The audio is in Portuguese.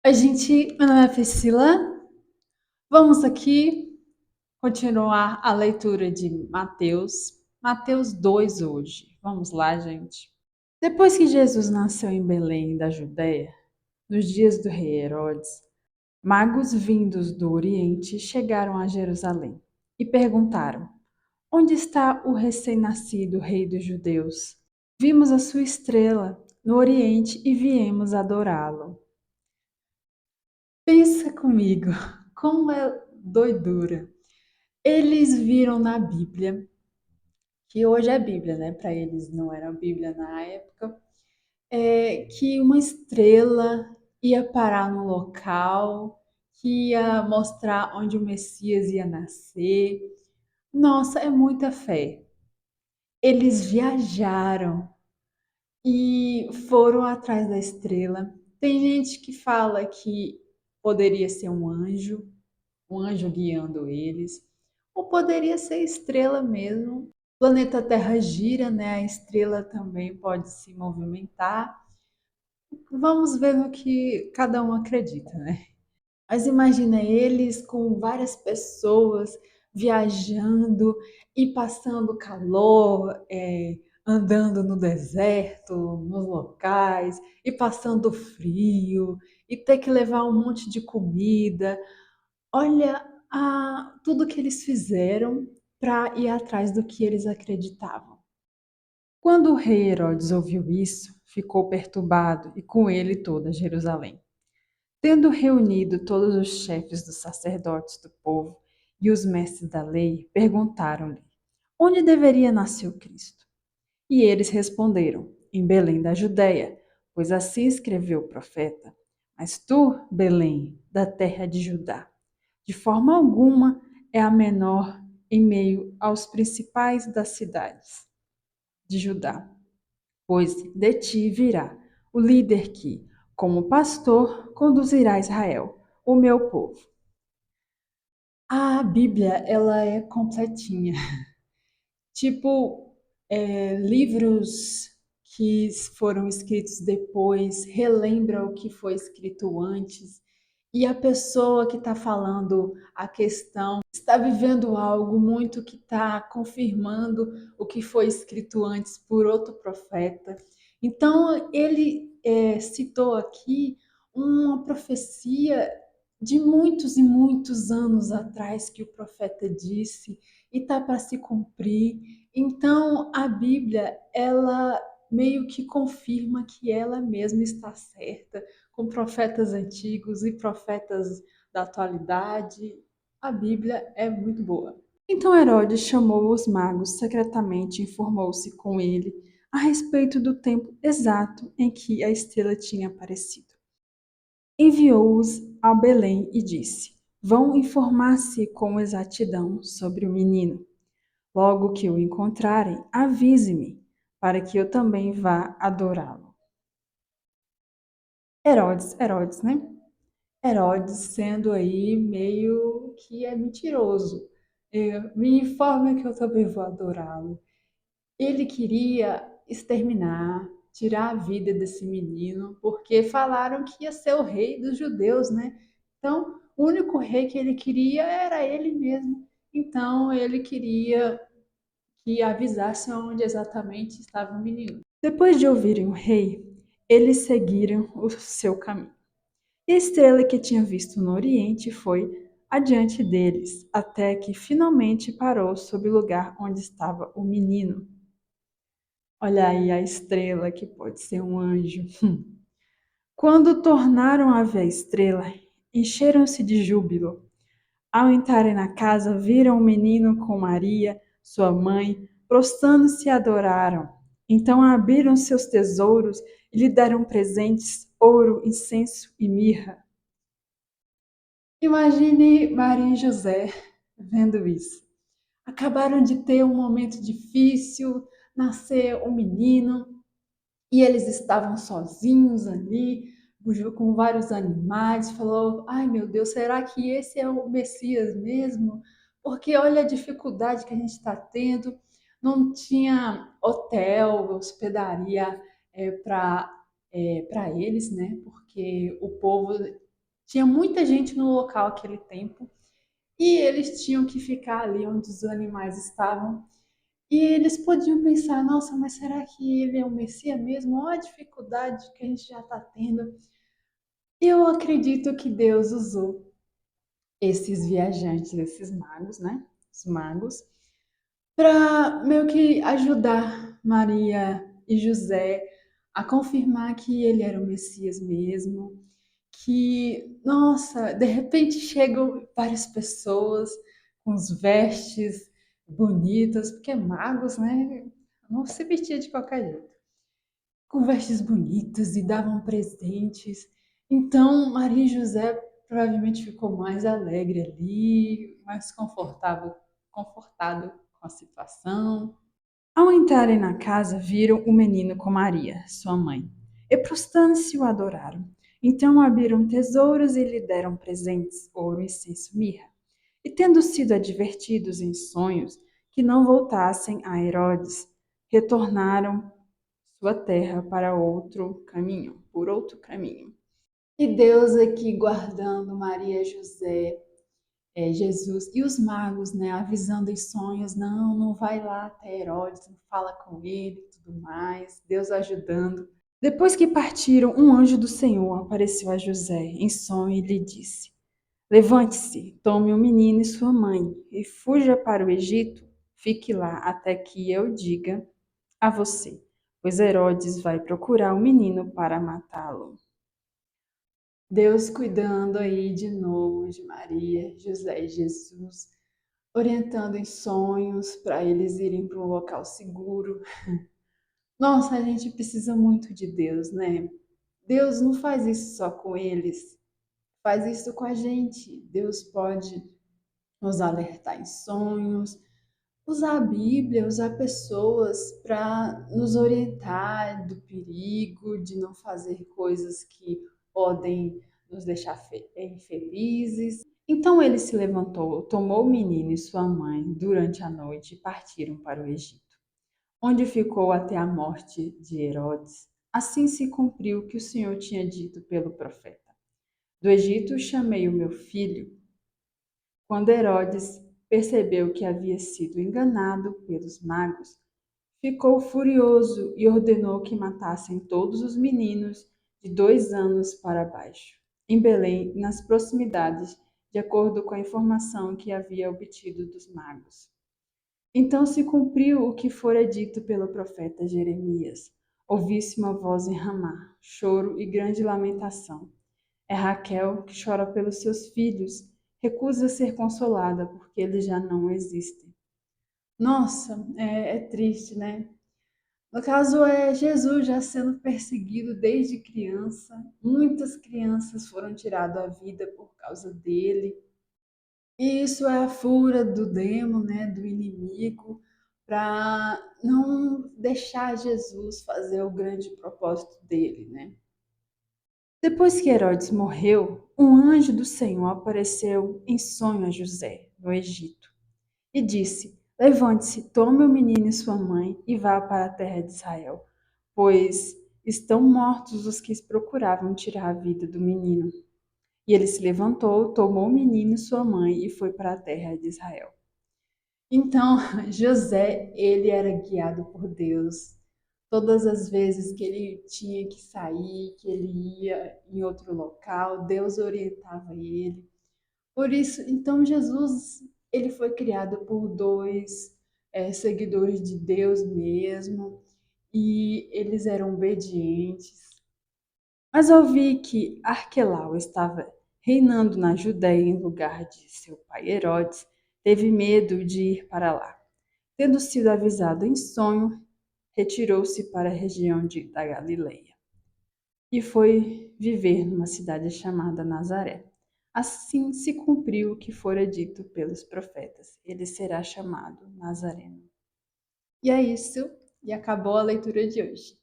Meu nome é Priscila. Vamos aqui continuar a leitura de Mateus 2 hoje. Vamos lá, gente. Depois que Jesus nasceu em Belém da Judéia, nos dias do rei Herodes, magos vindos do Oriente chegaram a Jerusalém e perguntaram: Onde está o recém-nascido rei dos judeus? Vimos a sua estrela no Oriente e viemos adorá-lo. Pensa comigo, como é doidura. Eles viram na Bíblia, que hoje é Bíblia, né? Para eles não era Bíblia na época, que uma estrela ia parar no local, que ia mostrar onde o Messias ia nascer. Nossa, é muita fé. Eles viajaram e foram atrás da estrela. Tem gente que fala que poderia ser um anjo guiando eles, ou poderia ser estrela mesmo. O planeta Terra gira, né? A estrela também pode se movimentar. Vamos ver no que cada um acredita, né? Mas imagina eles com várias pessoas viajando e passando calor, andando no deserto, nos locais, e passando frio, e ter que levar um monte de comida. Olha, tudo que eles fizeram para ir atrás do que eles acreditavam. Quando o rei Herodes ouviu isso, ficou perturbado e com ele toda Jerusalém. Tendo reunido todos os chefes dos sacerdotes do povo e os mestres da lei, perguntaram-lhe: Onde deveria nascer o Cristo? E eles responderam: Em Belém da Judéia, pois assim escreveu o profeta. Mas tu, Belém, da terra de Judá, de forma alguma é a menor em meio aos principais das cidades de Judá, pois de ti virá o líder que, como pastor, conduzirá Israel, o meu povo. A Bíblia, ela é completinha. Tipo, livros que foram escritos depois, relembra o que foi escrito antes, e a pessoa que está falando a questão está vivendo algo muito que está confirmando o que foi escrito antes por outro profeta. Então, ele citou aqui uma profecia de muitos e muitos anos atrás que o profeta disse e está para se cumprir. Então, a Bíblia, ela meio que confirma que ela mesma está certa, com profetas antigos e profetas da atualidade. A Bíblia é muito boa. Então Herodes chamou os magos secretamente e informou-se com ele a respeito do tempo exato em que a estrela tinha aparecido. Enviou-os a Belém e disse: Vão informar-se com exatidão sobre o menino. Logo que o encontrarem, avise-me, para que eu também vá adorá-lo. Herodes, né? Herodes sendo aí meio que é mentiroso. Me informa que eu também vou adorá-lo. Ele queria exterminar, tirar a vida desse menino, porque falaram que ia ser o rei dos judeus, né? Então, o único rei que ele queria era ele mesmo. Então, ele queria que avisasse onde exatamente estava o menino. Depois de ouvirem o rei, eles seguiram o seu caminho. E a estrela que tinha visto no oriente foi adiante deles, até que finalmente parou sob o lugar onde estava o menino. Olha aí a estrela, que pode ser um anjo. Quando tornaram a ver a estrela, encheram-se de júbilo. Ao entrarem na casa, viram o menino com Maria, sua mãe, prostrando-se e adoraram. Então abriram seus tesouros e lhe deram presentes, ouro, incenso e mirra. Imagine Maria e José vendo isso. Acabaram de ter um momento difícil, nascer um menino, e eles estavam sozinhos ali, com vários animais. Falou: Ai meu Deus, será que esse é o Messias mesmo? Porque olha a dificuldade que a gente está tendo. Não tinha hotel, hospedaria para eles, né? Porque o povo Tinha muita gente no local aquele tempo e eles tinham que ficar ali onde os animais estavam. E eles podiam pensar: nossa, mas será que ele é o Messias mesmo? Olha a dificuldade que a gente já está tendo. Eu acredito que Deus usou esses viajantes, esses magos, né? Os magos, para meio que ajudar Maria e José a confirmar que ele era o Messias mesmo, que, nossa, de repente chegam várias pessoas com os vestes bonitas, porque magos, né? Não se vestia de qualquer jeito, com vestes bonitas e davam presentes. Então, Maria e José provavelmente ficou mais alegre ali, mais confortado com a situação. Ao entrarem na casa, viram o menino com Maria, sua mãe, e prostrando-se o adoraram. Então abriram tesouros e lhe deram presentes, ouro, incenso, mirra. E tendo sido advertidos em sonhos que não voltassem a Herodes, retornaram sua terra para outro caminho, por outro caminho. E Deus aqui guardando Maria, José, Jesus e os magos, né, avisando em sonhos, não, não vai lá até Herodes, não fala com ele, tudo mais, Deus ajudando. Depois que partiram, um anjo do Senhor apareceu a José em sonho e lhe disse: levante-se, tome o menino e sua mãe e fuja para o Egito, fique lá até que eu diga a você, pois Herodes vai procurar o menino para matá-lo. Deus cuidando aí de novo de Maria, José e Jesus, orientando em sonhos para eles irem para um local seguro. Nossa, a gente precisa muito de Deus, né? Deus não faz isso só com eles, faz isso com a gente. Deus pode nos alertar em sonhos, usar a Bíblia, usar pessoas para nos orientar do perigo, de não fazer coisas que podem nos deixar infelizes. Então ele se levantou, tomou o menino e sua mãe durante a noite e partiram para o Egito, onde ficou até a morte de Herodes. Assim se cumpriu o que o Senhor tinha dito pelo profeta: do Egito chamei o meu filho. Quando Herodes percebeu que havia sido enganado pelos magos, ficou furioso e ordenou que matassem todos os meninos de 2 anos para baixo, em Belém, nas proximidades, de acordo com a informação que havia obtido dos magos. Então se cumpriu o que fora dito pelo profeta Jeremias. Ouvi-se uma voz em Ramá, choro e grande lamentação. É Raquel que chora pelos seus filhos, recusa ser consolada porque eles já não existem. Nossa, é triste, né? No caso, é Jesus já sendo perseguido desde criança. Muitas crianças foram tiradas a vida por causa dele. E isso é a fúria do demo, né, do inimigo, para não deixar Jesus fazer o grande propósito dele, né? Depois que Herodes morreu, um anjo do Senhor apareceu em sonho a José, no Egito, e disse: levante-se, tome o menino e sua mãe e vá para a terra de Israel, pois estão mortos os que procuravam tirar a vida do menino. E ele se levantou, tomou o menino e sua mãe e foi para a terra de Israel. Então, José, ele era guiado por Deus. Todas as vezes que ele tinha que sair, que ele ia em outro local, Deus orientava ele. Por isso, então Jesus, ele foi criado por dois seguidores de Deus mesmo, e eles eram obedientes. Mas ouvi que Arquelau estava reinando na Judéia em lugar de seu pai Herodes, teve medo de ir para lá. Tendo sido avisado em sonho, retirou-se para a região da Galileia e foi viver numa cidade chamada Nazaré. Assim se cumpriu o que fora dito pelos profetas: ele será chamado Nazareno. E é isso, e acabou a leitura de hoje.